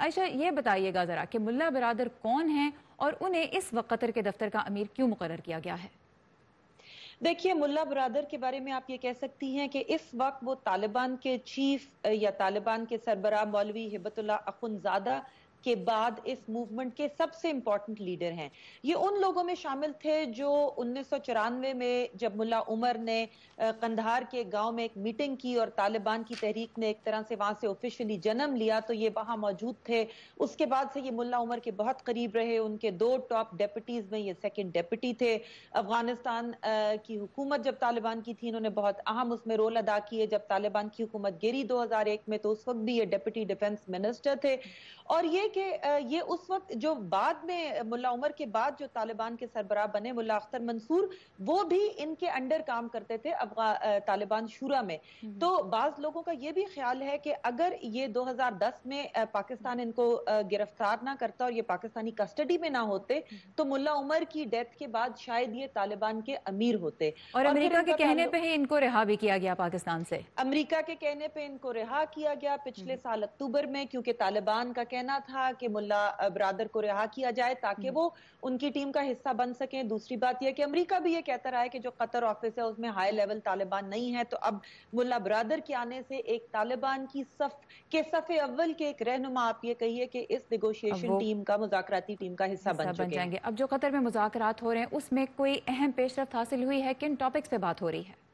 عائشہ یہ بتائیے گا ذرا کہ ملا برادر کون ہیں اور انہیں اس وقت قطر کے دفتر کا امیر کیوں مقرر کیا گیا ہے؟ دیکھیے، ملا برادر کے بارے میں آپ یہ کہہ سکتی ہیں کہ اس وقت وہ طالبان کے چیف یا طالبان کے سربراہ مولوی ہبت اللہ اخندزادہ کے بعد اس موومنٹ کے سب سے امپورٹنٹ لیڈر ہیں۔ یہ ان لوگوں میں شامل تھے جو 1994 میں جب ملا عمر نے قندھار کے گاؤں میں ایک میٹنگ کی اور طالبان کی تحریک نے ایک طرح سے وہاں سے آفیشلی جنم لیا تو یہ وہاں موجود تھے۔ اس کے بعد سے یہ ملا عمر کے بہت قریب رہے، ان کے 2 ٹاپ ڈیپٹیز میں یہ سیکنڈ ڈیپٹی تھے۔ افغانستان کی حکومت جب طالبان کی تھی، انہوں نے بہت اہم اس میں رول ادا کیے۔ جب طالبان کی حکومت گری 2001 میں تو اس وقت بھی یہ ڈیپٹی ڈیفنس منسٹر تھے۔ اور یہ کہ یہ اس وقت جو بعد میں ملا عمر کے بعد جو طالبان کے سربراہ بنے ملا اختر منصور، وہ بھی ان کے انڈر کام کرتے تھے طالبان شورا میں۔ تو بعض لوگوں کا یہ بھی خیال ہے کہ اگر یہ 2010 میں پاکستان ان کو گرفتار نہ کرتا اور یہ پاکستانی کسٹڈی میں نہ ہوتے تو ملا عمر کی ڈیتھ کے بعد شاید یہ طالبان کے امیر ہوتے۔ اور پھر امریکہ ان کے کا کہنے پہ ہی ان کو رہا بھی کیا گیا پاکستان سے؟ امریکہ کے کہنے پہ ان کو رہا کیا گیا پچھلے سال اکتوبر میں، کیونکہ طالبان کا کہنا تھا کہ ملا برادر کو رہا کیا جائے تاکہ وہ ان کی ٹیم کا حصہ بن سکیں۔ دوسری بات یہ کہ امریکہ بھی یہ کہتا رہا ہے کہ جو قطر آفس ہے اس میں ہائی لیول طالبان نہیں ہے، تو اب ملا برادر کے آنے سے ایک طالبان کی صف اول کے ایک رہنما آپ یہ کہیے کہ اس اب نیگوشیشن وہ ٹیم کا، مذاکراتی ٹیم کا حصہ بن چکے ہیں۔ جائیں گے۔ اب جو قطر میں مذاکرات ہو رہے ہیں اس میں کوئی اہم پیش رفت حاصل ہوئی ہے؟ کن ٹاپکس پہ بات ہو رہی ہے؟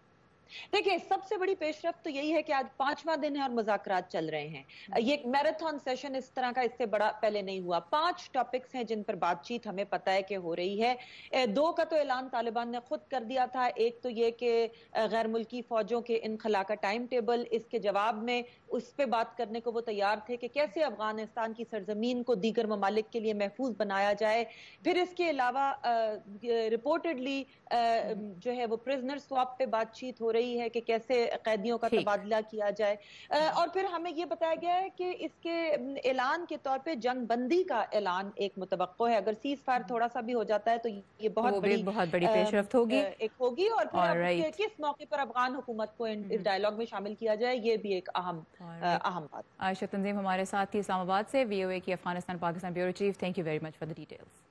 دیکھیں، سب سے بڑی پیش رفت تو یہی ہے کہ آج 5واں دن ہے اور مذاکرات چل رہے ہیں۔ یہ ایک میراتھن سیشن اس طرح کا اس سے بڑا پہلے نہیں ہوا۔ 5 ٹاپکس ہیں جن پر بات چیت ہمیں پتہ ہے کہ ہو رہی ہے۔ 2 کا تو اعلان طالبان نے خود کر دیا تھا۔ ایک تو یہ کہ غیر ملکی فوجوں کے انخلا کا ٹائم ٹیبل، اس کے جواب میں اس پہ بات کرنے کو وہ تیار تھے کہ کیسے افغانستان کی سرزمین کو دیگر ممالک کے لیے محفوظ بنایا جائے۔ پھر اس کے علاوہ رپورٹڈلی جو ہے وہ پرزنر سواپ پہ بات چیت ہو رہی ہے کہ کیسے قیدیوں کا ٹھیک۔ تبادلہ کیا جائے۔ اور پھر ہمیں یہ بتایا گیا ہے کہ اس کے اعلان کے طور پہ جنگ بندی کا اعلان ایک متوقع ہے۔ اگر سیز فائر تھوڑا سا بھی ہو جاتا ہے تو یہ تو بہت وہ بھی بڑی بہت بڑی پیش رفت ہوگی۔ ایک ہوگی، اور پھر اب آلرائٹ۔ کس موقع پر افغان حکومت کو اس ڈائیلاگ میں شامل کیا جائے، یہ بھی ایک اہم بات۔ عائشہ تنظیم ہمارے ساتھ تھی اسلام آباد سے، وی او اے کی Afghanistan Pakistan bureau chief. Thank you very much for the details.